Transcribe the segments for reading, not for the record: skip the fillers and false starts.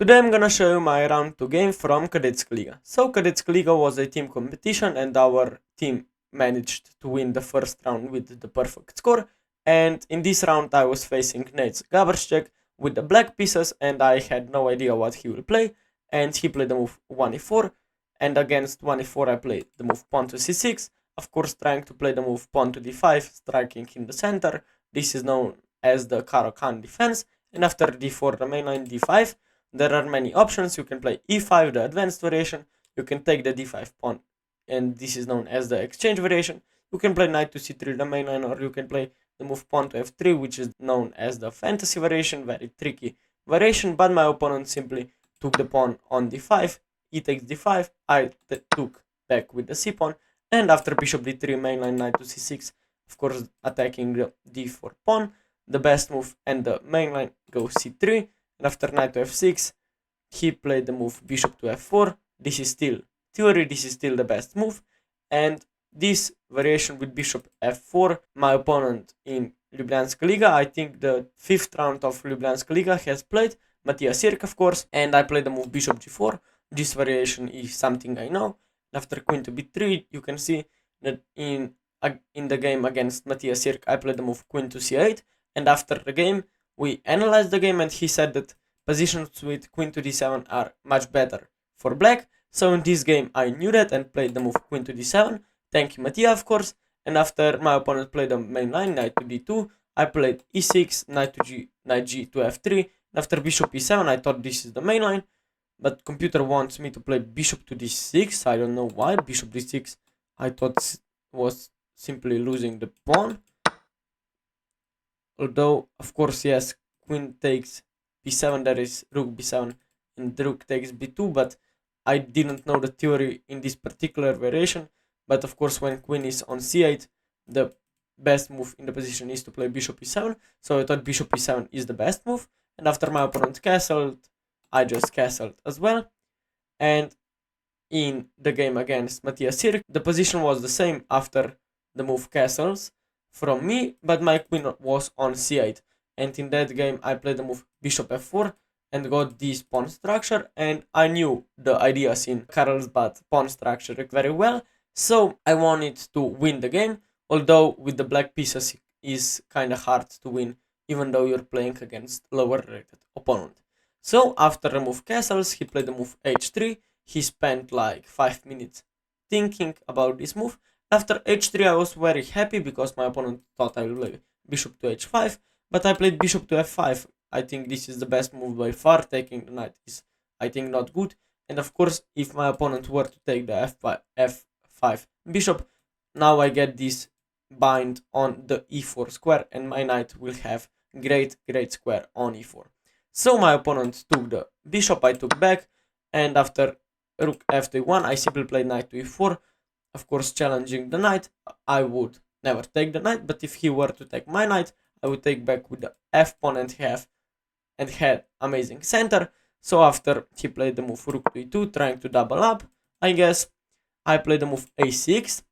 Today I'm gonna show you my round 2 game from Kadetska Liga. So Kadetska Liga was a team competition and our team managed to win the first round with the perfect score. And in this round I was facing Nate's Gaberschek with the black pieces and I had no idea what he will play. And he played the move 1e4, and against 1e4 I played the move pawn to c6, of course trying to play the move pawn to d5, striking in the center. This is known as the Caro-Kann Defense, and after d4 the main line d5. There are many options. You can play e5, the advanced variation. You can take the d5 pawn, and this is known as the exchange variation. You can play knight to c3, the main line, or you can play the move pawn to f3, which is known as the fantasy variation. Very tricky variation, but my opponent simply took the pawn on d5. He takes d5. I took back with the c pawn, and after bishop d3, main line, knight to c6, of course attacking the d4 pawn. The best move and the main line go c3. And after knight to f6, he played the move bishop to f4. This is still theory, this is still the best move. And this variation with bishop f4, my opponent in Ljubljanska Liga, I think the 5th round of Ljubljanska Liga, has played, Matthias Sirk of course, and I played the move bishop g4. This variation is something I know. After queen to b3, you can see that in the game against Matthias Sirk, I played the move queen to c8, and after the game, we analyzed the game and he said that positions with queen to d7 are much better for black. So in this game I knew that and played the move queen to d7. Thank you Mattia of course. And after my opponent played the main line, knight to d2, I played e6, knight to g, knight g to f3. And after bishop e7 I thought this is the main line. But computer wants me to play bishop to d6. I don't know why. Bishop d6 I thought was simply losing the pawn. Although, of course, yes, queen takes b7, there is rook b7, and rook takes b2, but I didn't know the theory in this particular variation. But of course, when queen is on c8, the best move in the position is to play bishop e7, so I thought bishop e7 is the best move, and after my opponent castled, I just castled as well. And in the game against Matthias Sirk, the position was the same after the move castles from me, but my queen was on c8, and in that game I played the move bishop f4 and got this pawn structure, and I knew the ideas in Carlsbad pawn structure very well, so I wanted to win the game, although with the black pieces is kinda hard to win, even though you're playing against lower rated opponent. So after the move castles, he played the move h3, he spent like 5 minutes thinking about this move. After h3 I was very happy because my opponent thought I would play bishop to h5, but I played bishop to f5. I think this is the best move by far. Taking the knight is, I think, not good. And of course, if my opponent were to take the f5 bishop, now I get this bind on the e4 square and my knight will have great square on e4. So my opponent took the bishop, I took back, and after rook f1 I simply played knight to e4, of course challenging the knight. I would never take the knight, but if he were to take my knight, I would take back with the f pawn and had amazing center. So after he played the move rook to e2, trying to double up, I guess, I played the move a6,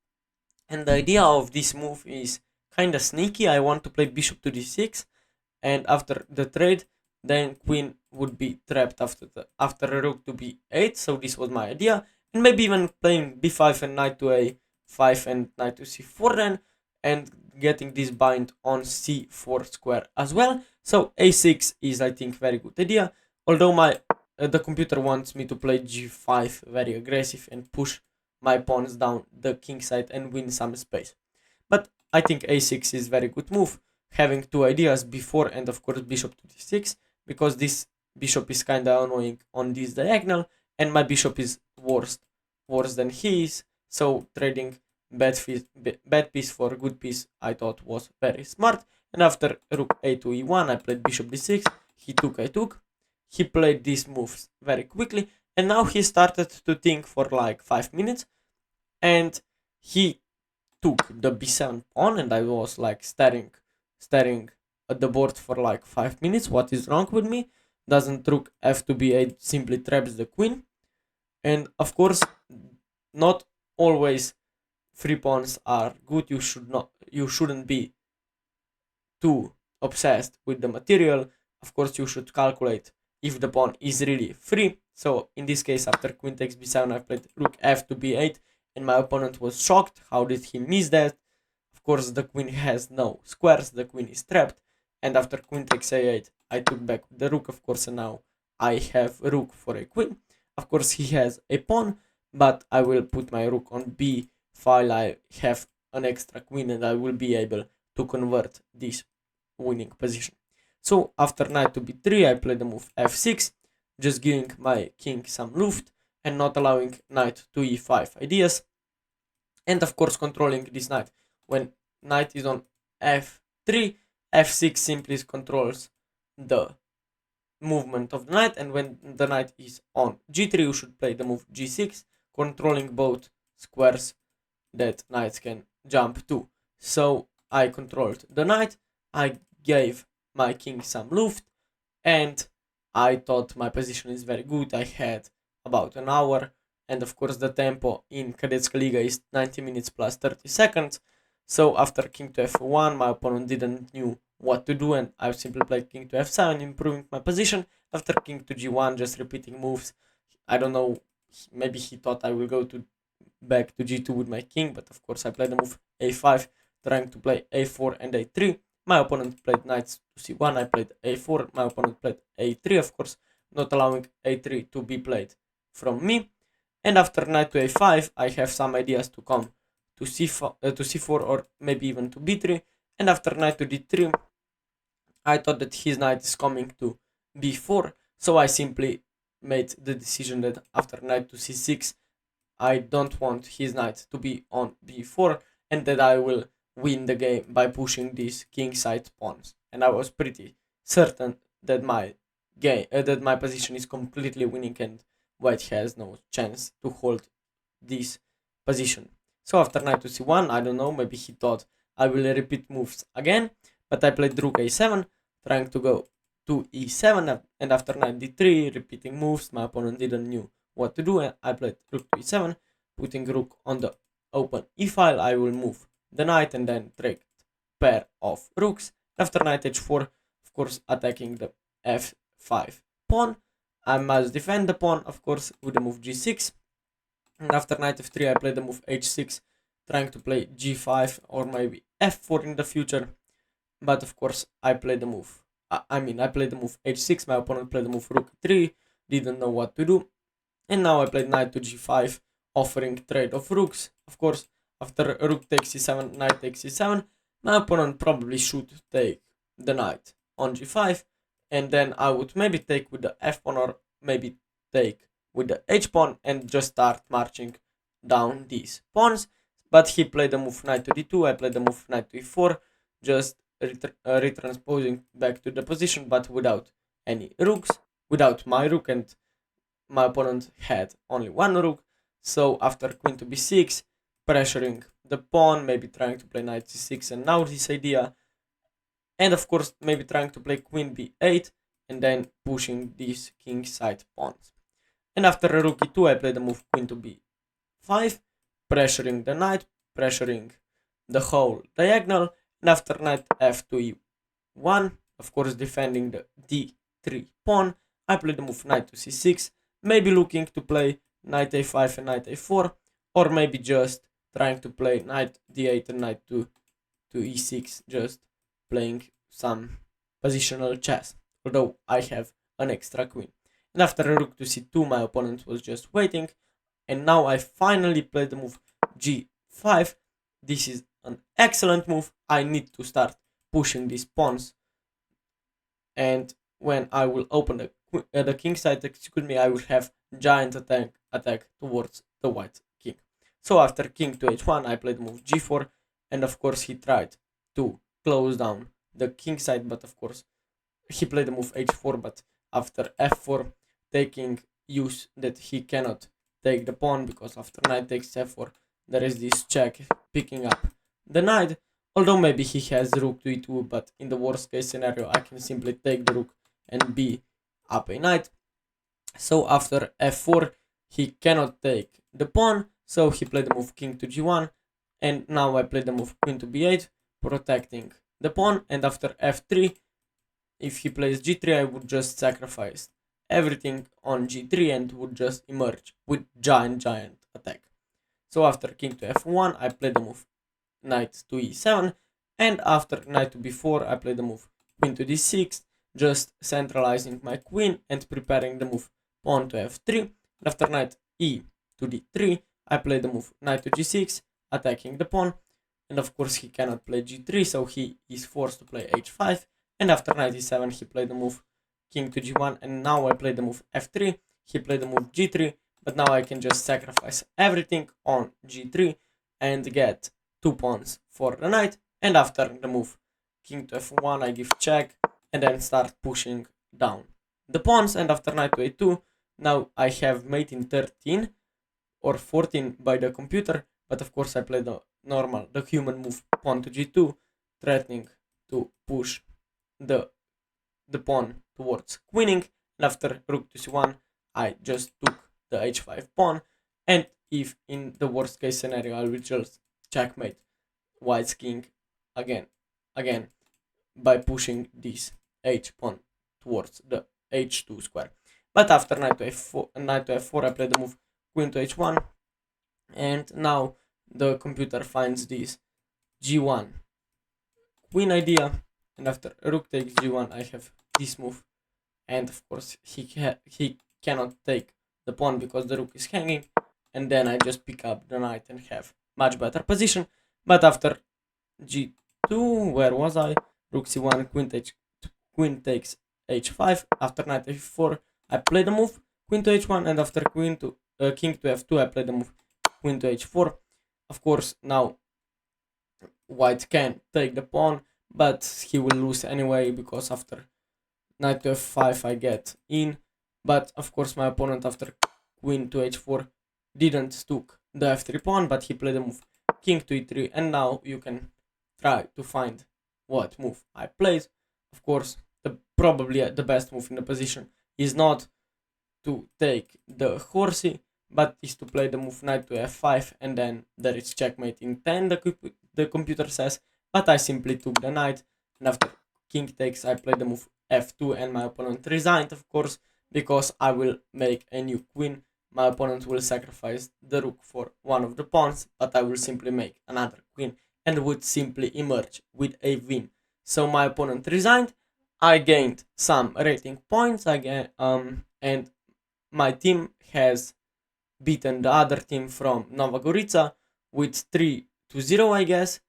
and the idea of this move is kinda sneaky. I want to play bishop to d6, and after the trade, then queen would be trapped after rook to b8, so this was my idea. And maybe even playing b5 and knight to a5 and knight to c4 then, and getting this bind on c4 square as well. So a6 is, I think, very good idea, although the computer wants me to play g5 very aggressive and push my pawns down the king side and win some space. But I think a6 is very good move, having two ideas, before and of course bishop to d6, because this bishop is kinda annoying on this diagonal, and my bishop is worse than his, so trading bad piece for good piece I thought was very smart. And after rook a to e1 I played bishop d6, he took, I took. He played these moves very quickly, and now he started to think for like 5 minutes, and he took the b7 pawn, and I was like staring at the board for like 5 minutes. What is wrong with me? Doesn't rook f to b8 simply traps the queen? And of course, not always free pawns are good. You shouldn't be too obsessed with the material. Of course, you should calculate if the pawn is really free. So in this case, after queen takes b7, I played rook f to b8, and my opponent was shocked. How did he miss that? Of course, the queen has no squares, the queen is trapped, and after queen takes a8, I took back the rook, of course, and now I have rook for a queen. Of course, he has a pawn, but I will put my rook on b file. I have an extra queen, and I will be able to convert this winning position. So after knight to b3, I play the move f6, just giving my king some luft and not allowing knight to e5 ideas, and of course controlling this knight. When knight is on f3, f6 simply controls the movement of the knight, and when the knight is on g3, you should play the move g6, controlling both squares that knights can jump to. So I controlled the knight, I gave my king some luft, and I thought my position is very good. I had about an hour, and of course the tempo in Kadetska Liga is 90 minutes plus 30 seconds. So after king to f1, my opponent didn't knew what to do, and I simply played king to f7, improving my position. After king to g1, just repeating moves. I don't know, maybe he thought I will go to back to g2 with my king, but of course I played the move a5, trying to play a4 and a3. My opponent played knight to c1, I played a4, my opponent played a3, of course, not allowing a3 to be played from me. And after knight to a5, I have some ideas to come to c4 or maybe even to b3. And after knight to d3, I thought that his knight is coming to b4, so I simply made the decision that after knight to c6, I don't want his knight to be on b4, and that I will win the game by pushing these kingside pawns. And I was pretty certain that my position is completely winning, and white has no chance to hold this position. So after knight to c1, I don't know, maybe he thought I will repeat moves again, but I played rook a7, trying to go to e7, and after knight d3, repeating moves, my opponent didn't knew what to do, and I played rook to e7, putting rook on the open e file. I will move the knight and then trade pair of rooks. After knight h4, of course, attacking the f5 pawn. I must defend the pawn, of course, with the move g6. And after knight f3, I play the move h6, trying to play g5 or maybe f4 in the future. But of course, I played the move. I played the move h6. My opponent played the move rook 3, didn't know what to do. And now I played knight to g5, offering trade of rooks. Of course, after rook takes c7, knight takes c7, my opponent probably should take the knight on g5, and then I would maybe take with the f pawn or maybe take with the h pawn and just start marching down these pawns. But he played the move knight to d2, I played the move knight to e4, just retransposing back to the position, but without any rooks, without my rook, and my opponent had only one rook. So after queen to b6, pressuring the pawn, maybe trying to play knight c6, and now this idea, and of course maybe trying to play queen b8 and then pushing these king side pawns. And after rook e2, I play the move queen to b5, pressuring the knight, pressuring the whole diagonal, and after knight f to e1, of course defending the d3 pawn, I play the move knight to c6, maybe looking to play knight a5 and knight a4, or maybe just trying to play knight d8 and knight to e6, just playing some positional chess, although I have an extra queen. And after rook to c2, my opponent was just waiting, and now I finally played the move g5. This is an excellent move. I need to start pushing these pawns, and when I will open the king side, excuse me, I will have giant attack towards the white king. So after king to h1, I played move g4, and of course he tried to close down the king side, but of course he played the move h4, but after f4, taking use that he cannot take the pawn, because after knight takes f4, there is this check picking up the knight. Although maybe he has rook to e2, but in the worst case scenario, I can simply take the rook and be up a knight. So after f4, he cannot take the pawn, so he played the move king to g1, and now I play the move queen to b8, protecting the pawn, and after f3, if he plays g3, I would just sacrifice everything on g3 and would just emerge with giant attack. So after king to f1, I play the move knight to e7, and after knight to b4, I play the move queen to d6, just centralizing my queen and preparing the move pawn to f3. And after knight e to d3, I play the move knight to g6, attacking the pawn. And of course he cannot play g3, so he is forced to play h5. And after knight e7, he played the move king to g1, and now I play the move f3. He played the move g3, but now I can just sacrifice everything on g3 and get 2 pawns for the knight. And after the move king to f1, I give check and then start pushing down the pawns. And after knight to a2, now I have mate in 13 or 14 by the computer, but of course I play the human move pawn to g2, threatening to push the pawn towards queening. And after rook to c1, I just took the h5 pawn, and if in the worst case scenario I will just checkmate white's king again by pushing this h pawn towards the h2 square. But after knight to f4, I play the move queen to h1, and now the computer finds this g1 queen idea, and after rook takes g1, I have this move, and of course he cannot take the pawn because the rook is hanging, and then I just pick up the knight and have much better position. But after g2, where was I? Rook c1, queen takes h5. After knight f4, I play the move queen to h1, and after king to f2, I play the move queen to h4. Of course, now white can take the pawn, but he will lose anyway, because after knight to f5 I get in. But of course my opponent after queen to h4 didn't took the f3 pawn, but he played the move king to e3, and now you can try to find what move I played. Of course, probably the best move in the position is not to take the horsey, but is to play the move knight to f5, and then there is checkmate in 10, the computer says, but I simply took the knight, and after king takes, I play the move f2, and my opponent resigned, of course, because I will make a new queen. My opponent will sacrifice the rook for one of the pawns, but I will simply make another queen and would simply emerge with a win. So my opponent resigned, I gained some rating points again, and my team has beaten the other team from Nova Gorica with 3-0, I guess,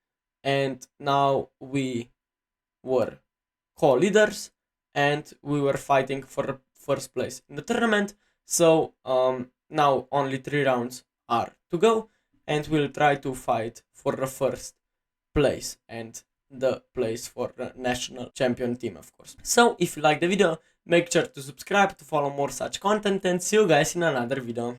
and now we were co-leaders and we were fighting for first place in the tournament. So now only 3 rounds are to go, and we'll try to fight for the first place and the place for the national champion team, of course. So if you like the video, make sure to subscribe to follow more such content, and see you guys in another video.